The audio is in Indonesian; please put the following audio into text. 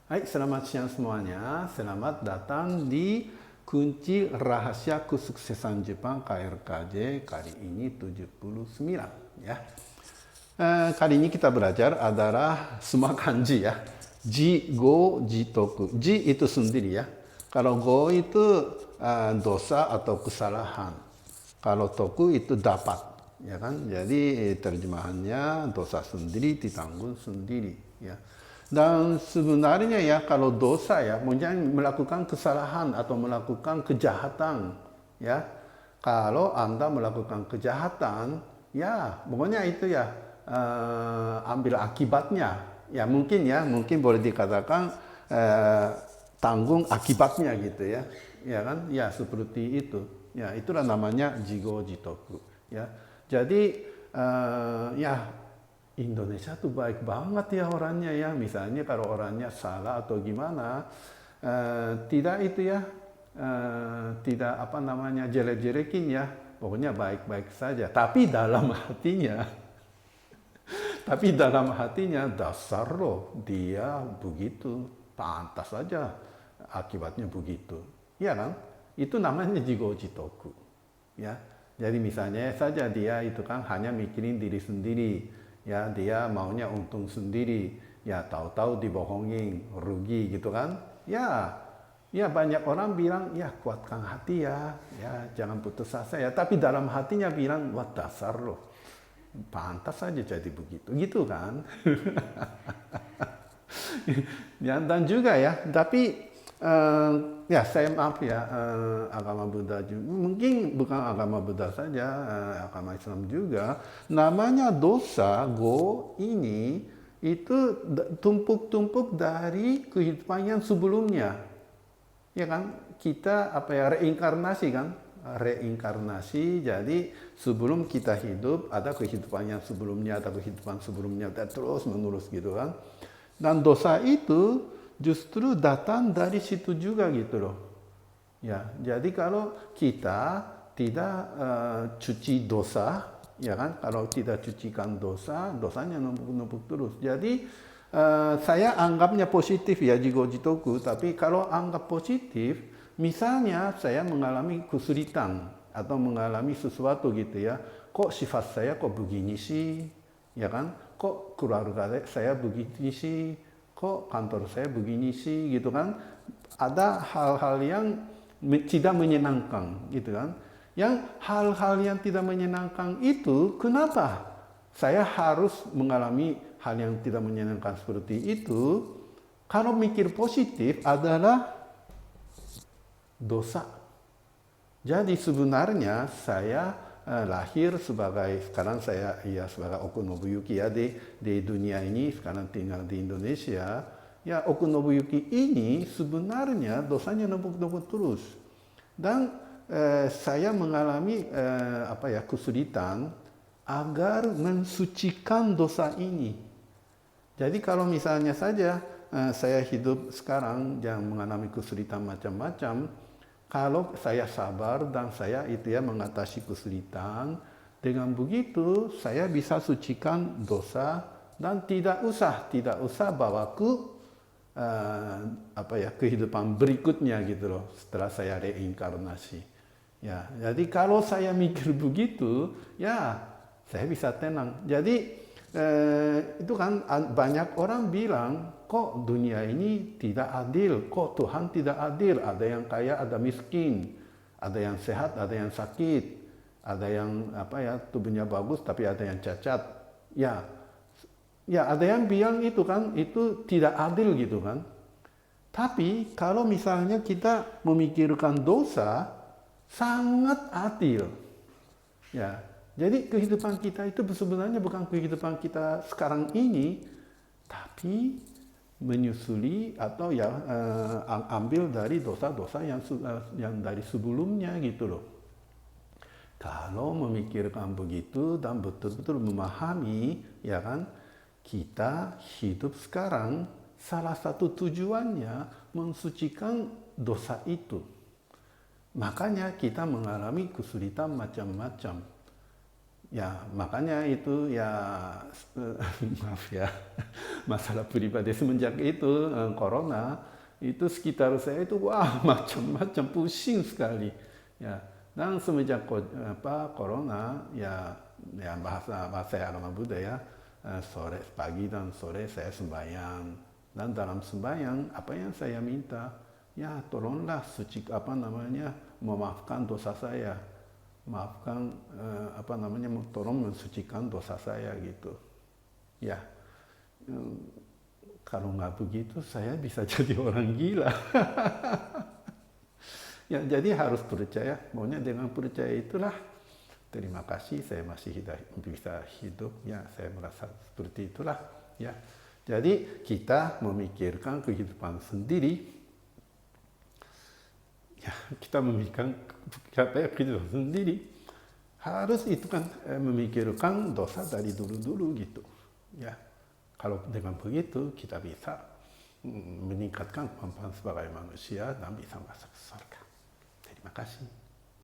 Hai, selamat siang semuanya. Selamat datang di Kunci Rahasia Kesuksesan Jepang KRKJ kali ini 79 ya. Kali ini kita belajar adalah semua kanji ya. Ji, go, jitoku. Ji itu sendiri ya. Kalau go itu dosa atau kesalahan. Kalau toku itu dapat, ya kan? Jadi terjemahannya dosa sendiri ditanggung sendiri ya. Dan sebenarnya ya kalau dosa ya, mungkin melakukan kesalahan atau melakukan kejahatan ya. Kalau Anda melakukan kejahatan, ya pokoknya itu ya ambil akibatnya. Mungkin boleh dikatakan tanggung akibatnya gitu ya. Ya kan? Ya seperti itu. Ya itulah namanya jigo jitoku ya. Jadi ya Indonesia tuh baik banget ya orangnya ya. Misalnya kalau orangnya salah atau gimana, tidak itu ya, tidak apa namanya jelek-jelekin ya. Pokoknya baik-baik saja. Tapi dalam hatinya dasar loh dia begitu, pantas saja akibatnya begitu. Iya kan? Itu namanya jigo jitoku. Ya. Jadi misalnya saja dia itu kan hanya mikirin diri sendiri. Ya, dia maunya untung sendiri. Ya, tahu-tahu dibohongin, rugi gitu kan. Ya, ya banyak orang bilang, ya kuatkan hati ya. Ya, jangan putus asa ya. Tapi dalam hatinya bilang, wah dasar loh. Pantas saja jadi begitu. Gitu kan. Ya, dan juga ya, tapi ya saya maaf ya, agama Buddha juga, mungkin bukan agama Buddha saja, agama Islam juga, namanya dosa, go ini, itu tumpuk-tumpuk dari kehidupan yang sebelumnya. Ya kan, kita apa ya, reinkarnasi kan, reinkarnasi. Jadi sebelum kita hidup ada kehidupan yang sebelumnya, ada kehidupan sebelumnya, dan terus menerus gitu kan. Dan dosa itu justru datang dari situ juga gitu loh. Ya, jadi kalau kita tidak cuci dosa, ya kan? Kalau tidak cucikan dosa, dosanya numpuk-numpuk terus. Jadi saya anggapnya positif ya jigo jitoku. Tapi kalau anggap positif, misalnya saya mengalami kesulitan atau mengalami sesuatu gitu ya. Kok sifat saya kok begini sih? Ya kan? Kok keluarga saya begini sih? Kok kantor saya begini sih? Gitu kan? Ada hal-hal yang tidak menyenangkan gitu kan. Yang hal-hal yang tidak menyenangkan itu, kenapa saya harus mengalami hal yang tidak menyenangkan seperti itu? Kalau mikir positif adalah dosa. Jadi sebenarnya saya lahir sebagai, sekarang saya ya sebagai Oku Nobuyuki ya di dunia ini, sekarang tinggal di Indonesia. Ya Oku Nobuyuki ini sebenarnya dosanya numpuk-numpuk terus. Dan saya mengalami kesulitan agar mensucikan dosa ini. Jadi kalau misalnya saja saya hidup sekarang yang mengalami kesulitan macam-macam, kalau saya sabar dan saya itu ya mengatasi kesulitan, dengan begitu saya bisa sucikan dosa dan tidak usah bawa ke kehidupan berikutnya gitu loh setelah saya reinkarnasi. Ya, jadi kalau saya mikir begitu, ya saya bisa tenang. Jadi itu kan banyak orang bilang, kok dunia ini tidak adil, kok Tuhan tidak adil, ada yang kaya, ada miskin, ada yang sehat, ada yang sakit, ada yang tubuhnya bagus tapi ada yang cacat. Ya ada yang bilang itu kan, itu tidak adil gitu kan. Tapi kalau misalnya kita memikirkan dosa, sangat adil. Ya, jadi kehidupan kita itu sebenarnya bukan kehidupan kita sekarang ini, tapi menyusuli atau ya ambil dari dosa-dosa yang dari sebelumnya gitu loh. Kalau memikirkan begitu dan betul-betul memahami, ya kan, kita hidup sekarang salah satu tujuannya mensucikan dosa itu. Makanya kita mengalami kesulitan macam-macam. Ya, makanya itu ya maaf ya, masalah pribadi semenjak itu corona itu sekitar saya itu wah macam-macam pusing sekali. Ya, dan semenjak corona ya bahasa bahasa agama Buddha ya sore pagi dan sore saya sembahyang dan dalam sembahyang apa yang saya minta ya tolonglah suci apa namanya memaafkan dosa saya, maafkan apa namanya tolong mensucikan dosa saya gitu ya. Kalau nggak begitu saya bisa jadi orang gila. Ya jadi harus percaya, maunya dengan percaya itulah terima kasih saya masih bisa hidup ya, saya merasa seperti itulah ya. Jadi kita memikirkan kehidupan sendiri ya, kita memikirkan kehidupan sendiri harus itu kan memikirkan dosa dari dulu-dulu gitu ya. Kalau dengan begitu kita bisa meningkatkan kemampuan sebagai manusia dan bisa masuk surga. Terima kasih.